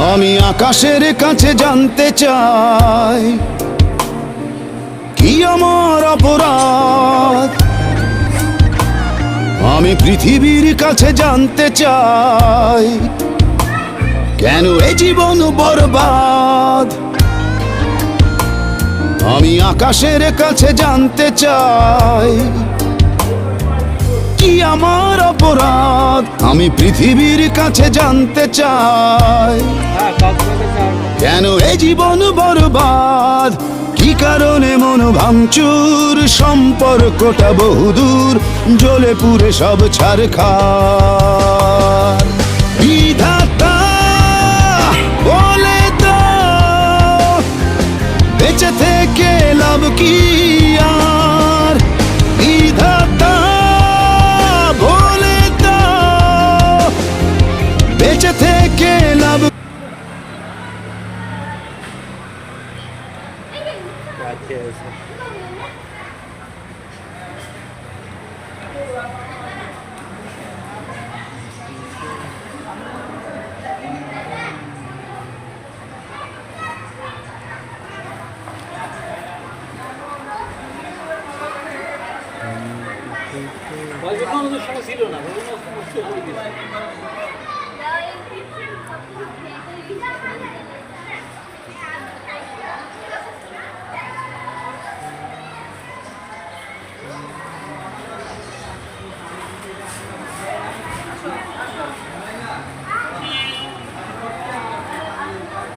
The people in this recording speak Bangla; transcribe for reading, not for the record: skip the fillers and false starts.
আমি আকাশের কাছে জানতে চাই কি আমার অপরাধ। আমি পৃথিবীর কাছে জানতে চাই কেন এ জীবন বরবাদ। আমি আকাশের কাছে জানতে চাই কি আমার অপরাধ। আমি পৃথিবীর কাছে জানতে চাই কেন এ জীবন বরবাদ। কি কারণে মন ভাঙচুর, সম্পর্কটা বহুদূর, জ্বলে পুড়ে সব ছারখার। বিধাতা বলে দাও বেঁচে থেকে লাভ কি আর। বিধাতা বলে দাও বেঁচে থেকে লাভ। ছিল না